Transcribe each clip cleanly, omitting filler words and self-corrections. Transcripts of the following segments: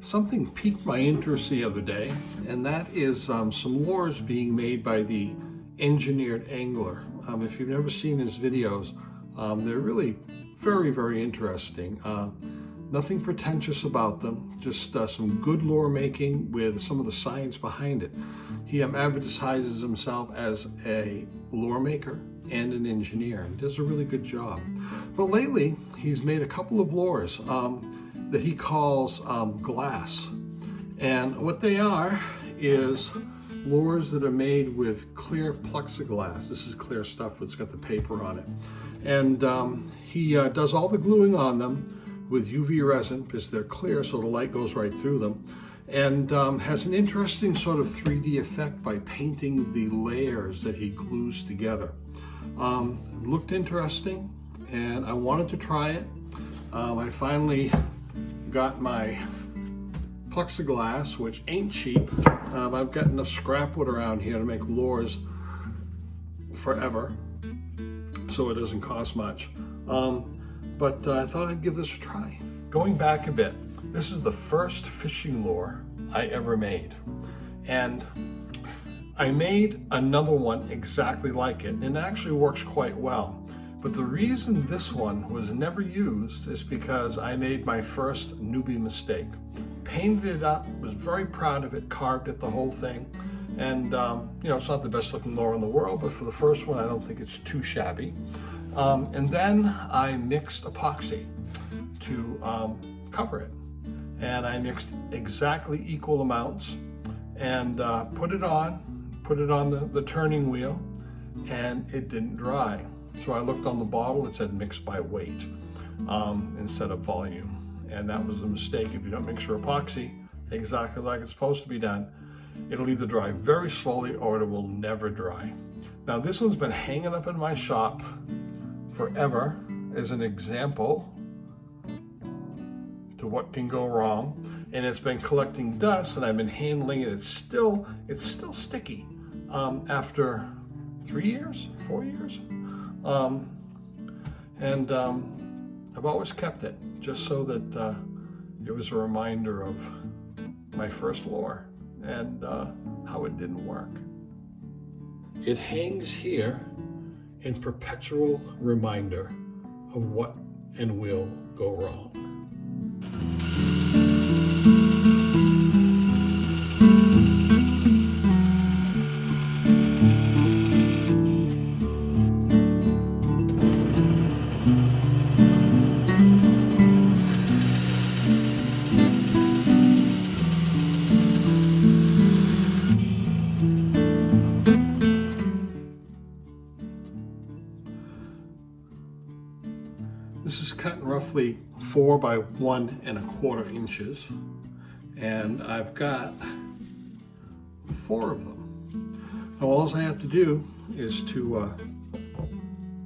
Something piqued my interest the other day, and that is some lures being made by the engineered angler. If you've never seen his videos, they're really very interesting. Nothing pretentious about them, just some good lure making with some of the science behind it. He advertises himself as a lure maker and an engineer, and does a really good job. But lately, he's made a couple of lures that he calls glass. And what they are is lures that are made with clear plexiglass. This is clear stuff that's got the paper on it. And he does all the gluing on them with UV resin because they're clear, so the light goes right through them. And has an interesting sort of 3D effect by painting the layers that he glues together. Looked interesting, and I wanted to try it. I finally got my plexiglass, which ain't cheap. I've got enough scrap wood around here to make lures forever, so it doesn't cost much. But I thought I'd give this a try. Going back a bit, this is the first fishing lure I ever made. And I made another one exactly like it, and it actually works quite well. But the reason this one was never used is because I made my first newbie mistake. Painted it up, was very proud of it, carved it, the whole thing. And you know, it's not the best looking lure in the world, but for the first one, I don't think it's too shabby. And then I mixed epoxy to cover it. And I mixed exactly equal amounts and put it on the turning wheel, and it didn't dry. So I looked on the bottle, it said mix by weight instead of volume. And that was a mistake. If you don't mix your epoxy exactly like it's supposed to be done, it'll either dry very slowly or it will never dry. Now this one's been hanging up in my shop forever as an example to what can go wrong. And it's been collecting dust, and I've been handling it. It's still sticky after 3 years, 4 years. I've always kept it just so that it was a reminder of my first lure and how it didn't work. It hangs here in perpetual reminder of what and will go wrong. This is cut in roughly 4 by 1 1/4 inches, and I've got 4 of them. Now all I have to do is to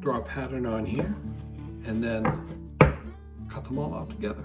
draw a pattern on here and then cut them all out together.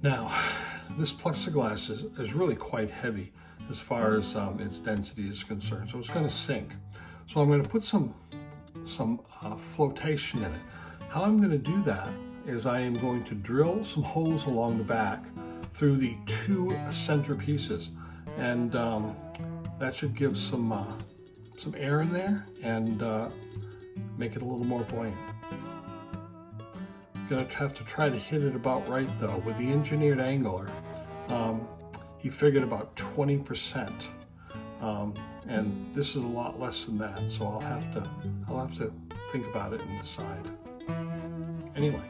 Now, this plexiglass is really quite heavy as far as its density is concerned, so it's going to sink. So I'm going to put some flotation in it. How I'm going to do that is I am going to drill some holes along the back through the 2 center pieces, and that should give some air in there and make it a little more buoyant. Gonna have to try to hit it about right though. With the engineered angler, he figured about 20%. And this is a lot less than that, so I'll have to think about it and decide. Anyway,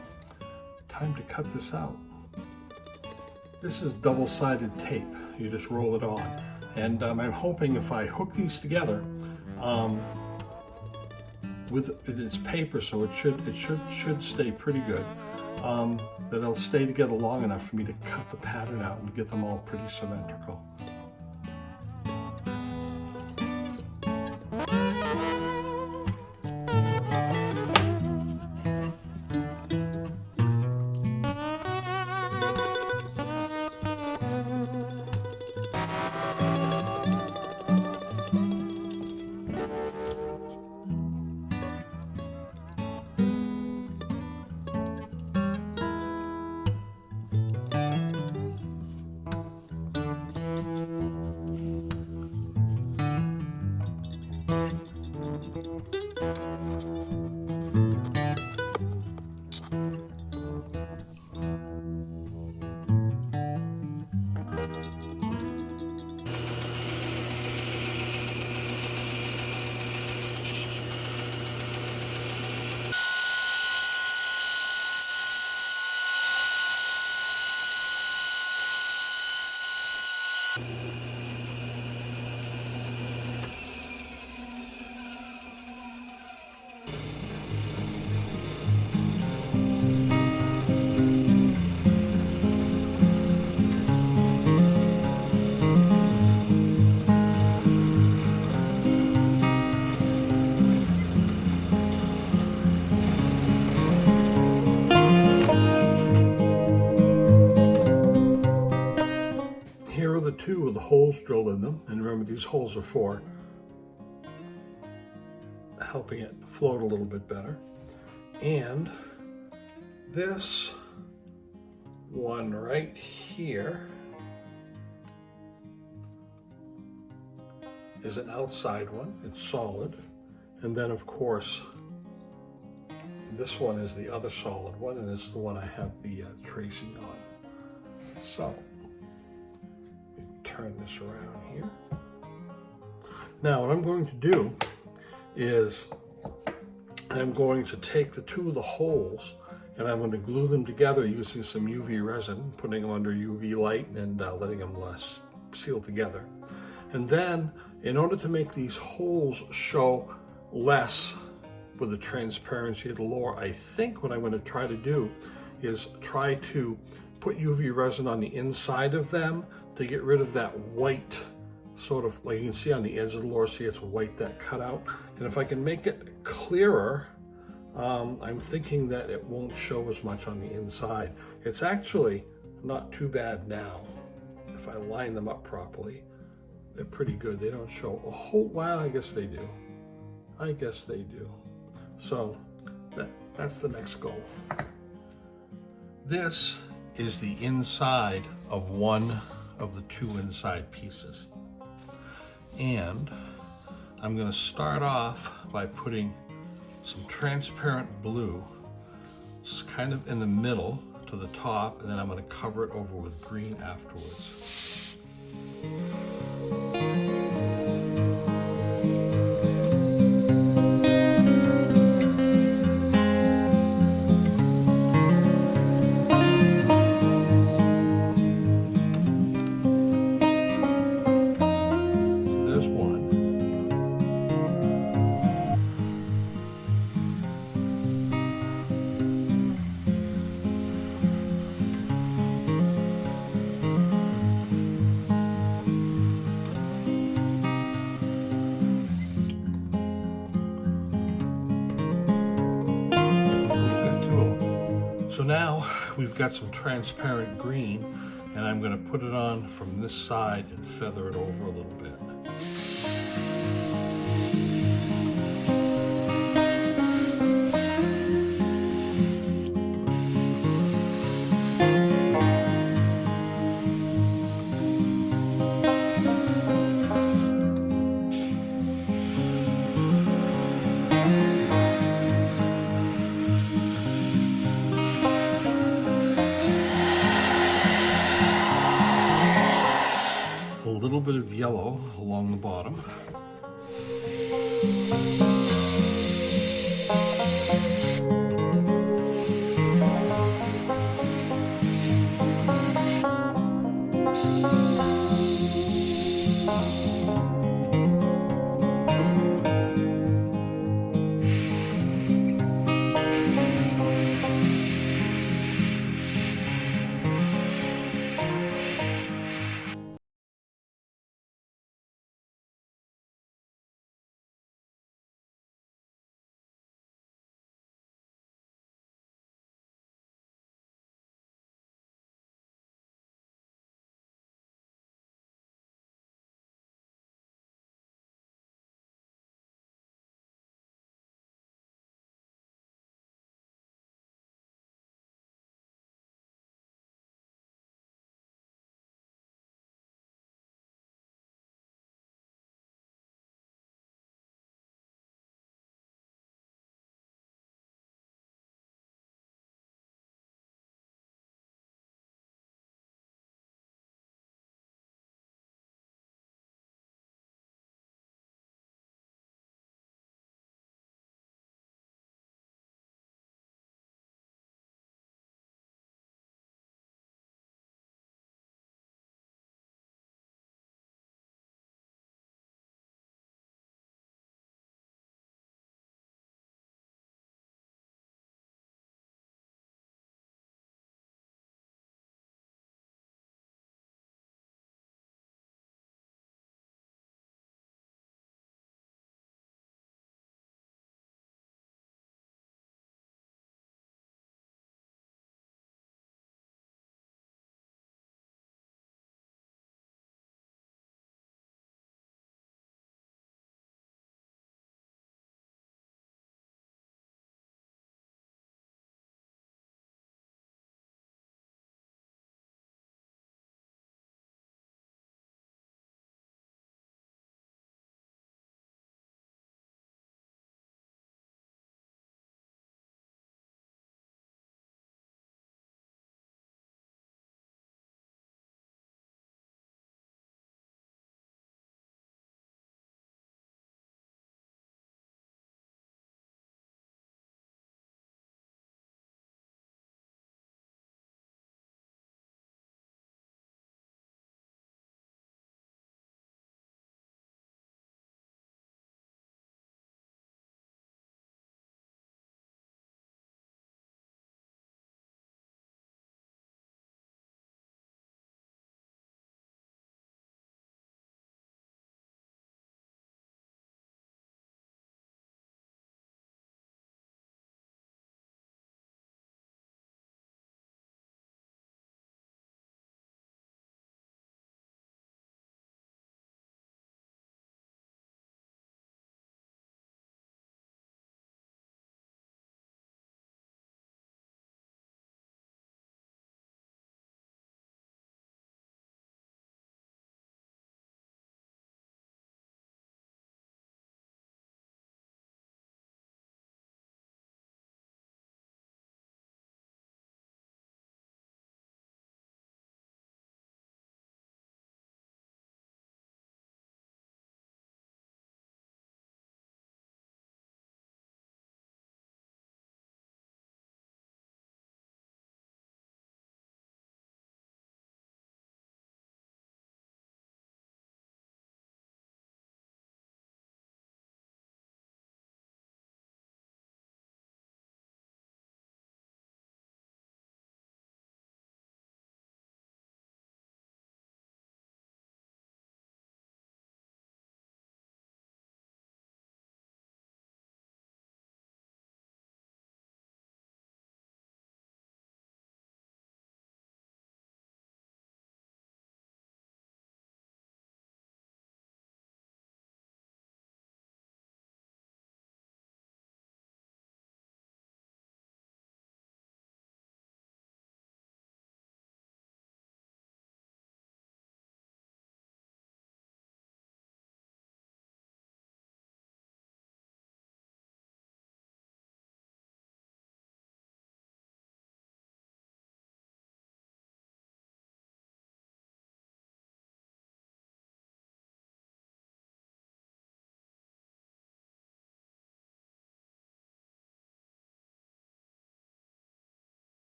time to cut this out. This is double-sided tape. You just roll it on, and I'm hoping if I hook these together, with it's paper, so it should stay pretty good. That they'll stay together long enough for me to cut the pattern out and get them all pretty symmetrical. Two with the holes drilled in them, and remember these holes are for helping it float a little bit better. And this one right here is an outside one, it's solid, and then of course this one is the other solid one, and it's the one I have the tracing on. So turn this around here. Now what I'm going to do is I'm going to take the two of the holes and I'm going to glue them together using some UV resin, putting them under UV light and letting them seal together. And then in order to make these holes show less with the transparency of the lower, I think what I'm going to try to do is try to put UV resin on the inside of them to get rid of that white, sort of like you can see on the edge of the lower, see it's white, that cutout. And if I can make it clearer, I'm thinking that it won't show as much on the inside. It's actually not too bad now. If I line them up properly, they're pretty good. They don't show a whole, well, I guess they do. I guess they do. So that's the next goal. This is the inside of one of the two inside pieces. And I'm going to start off by putting some transparent blue, just kind of in the middle to the top, and then I'm going to cover it over with green afterwards. So now we've got some transparent green, and I'm going to put it on from this side and feather it over a little bit. bit of yellow along the bottom.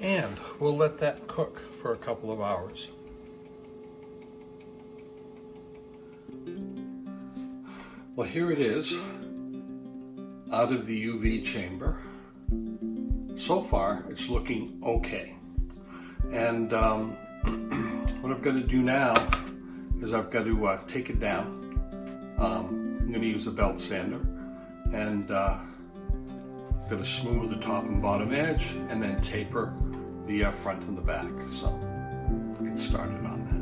And we'll let that cook for a couple of hours. Well, here it is out of the UV chamber. So far, it's looking okay. And what I've got to do now is I've got to take it down. I'm going to use a belt sander and going to smooth the top and bottom edge and then taper the front and the back. So I'll get started on that.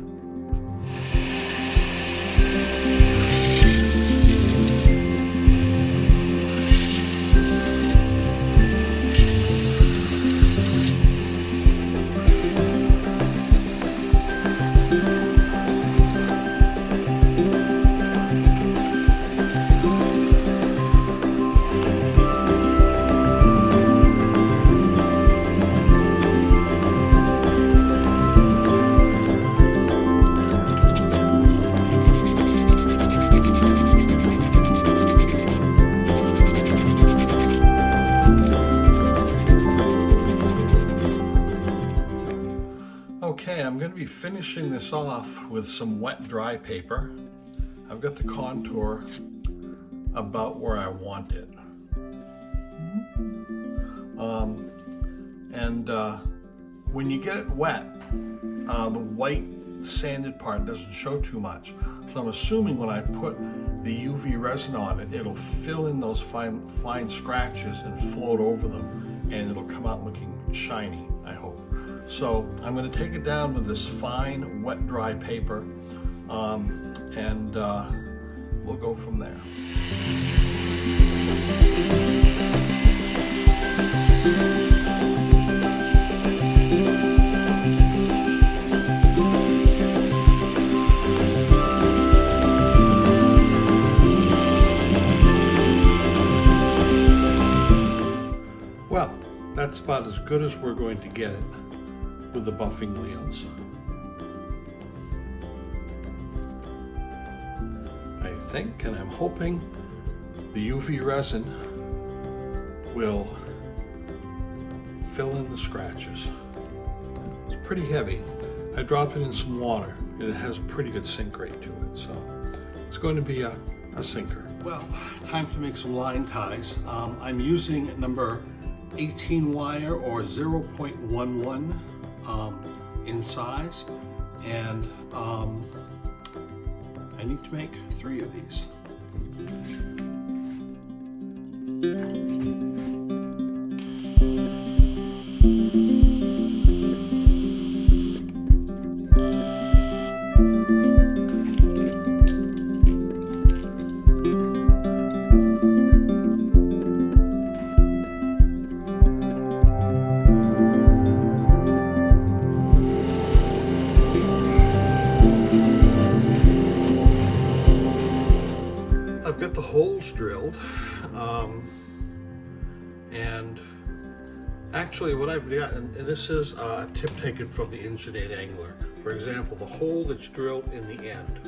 Okay, I'm going to be finishing this off with some wet dry paper. I've got the contour about where I want it. When you get it wet, the white sanded part doesn't show too much. So I'm assuming when I put the UV resin on it, it'll fill in those fine scratches and float over them, and it'll come out looking shiny, I hope. So I'm going to take it down with this fine wet dry paper, and we'll go from there. Well, that's about as good as we're going to get it with the buffing wheels. I think, and I'm hoping, the UV resin will fill in the scratches. It's pretty heavy. I dropped it in some water and it has a pretty good sink rate to it, so it's going to be a sinker. Well, time to make some line ties. I'm using number 18 wire or 0.11 in size, and I need to make 3 of these. I've got the holes drilled, and actually what I've got, and this is a tip taken from the Engineered Angler. For example, the hole that's drilled in the end,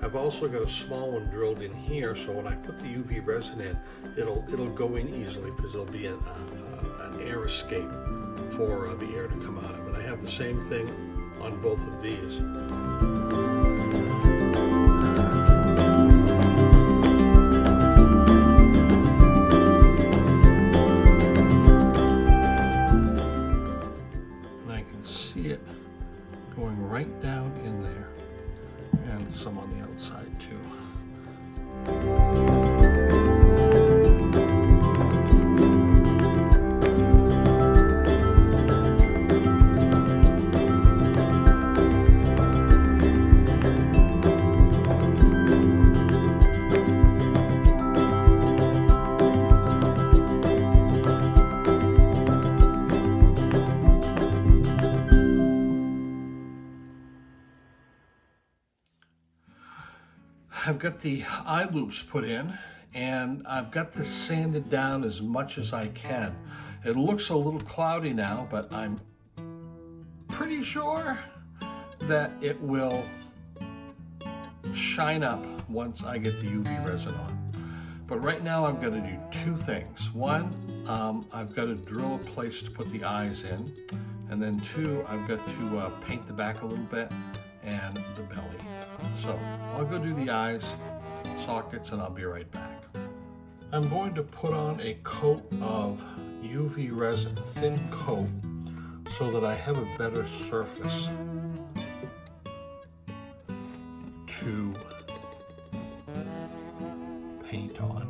I've also got a small one drilled in here, so when I put the UV resin in, it'll go in easily because there'll be an air escape for the air to come out of it. I have the same thing on both of these. Going right down in there, and some on the outside too. I've got the eye loops put in, and I've got this sanded down as much as I can. It looks a little cloudy now, but I'm pretty sure that it will shine up once I get the UV resin on. But right now I'm going to do two things. One, I've got to drill a place to put the eyes in, and then two, I've got to paint the back a little bit and the belly. So I'll go do the eyes, sockets, and I'll be right back. I'm going to put on a coat of UV resin, a thin coat, so that I have a better surface to paint on.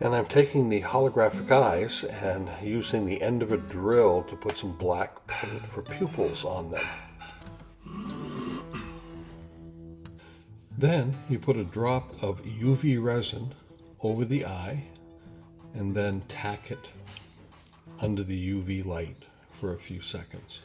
And I'm taking the holographic eyes and using the end of a drill to put some black paint for pupils on them. Then you put a drop of UV resin over the eye and then tack it under the UV light for a few seconds.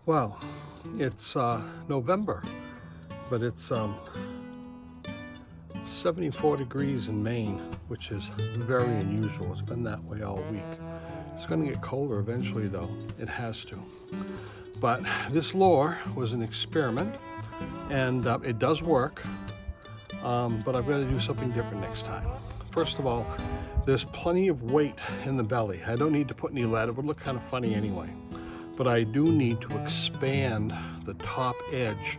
Well, it's November, but it's 74 degrees in Maine, which is very unusual. It's been that way all week. It's going to get colder eventually, though. It has to. But this lure was an experiment, and it does work, but I've got to do something different next time. First of all, there's plenty of weight in the belly. I don't need to put any lead. It would look kind of funny anyway. But I do need to expand the top edge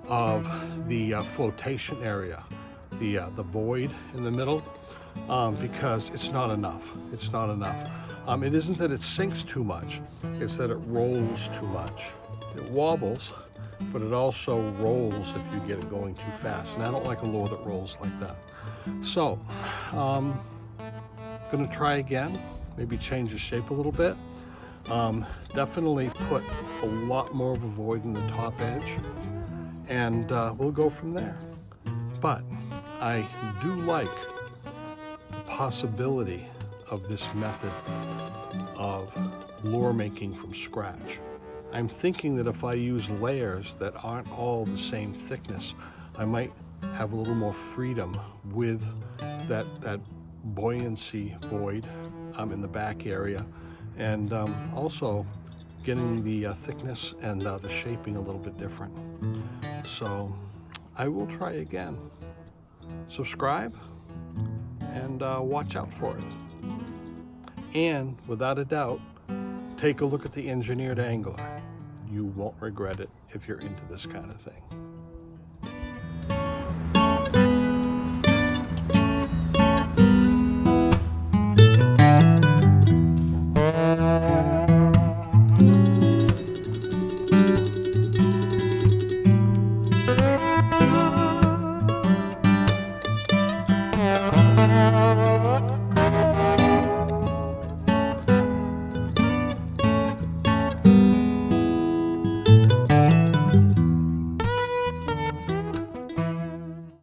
of the flotation area, the void in the middle, because it's not enough. It's not enough. It isn't that it sinks too much, it's that it rolls too much. It wobbles, but it also rolls if you get it going too fast. And I don't like a lure that rolls like that. So, gonna try again, maybe change the shape a little bit. Definitely put a lot more of a void in the top edge, and we'll go from there. But I do like the possibility of this method of lure making from scratch. I'm thinking that if I use layers that aren't all the same thickness, I might have a little more freedom with that buoyancy void in the back area, and also getting the thickness and the shaping a little bit different. So I will try again. Subscribe and watch out for it. And without a doubt, take a look at the engineered angler. You won't regret it if you're into this kind of thing.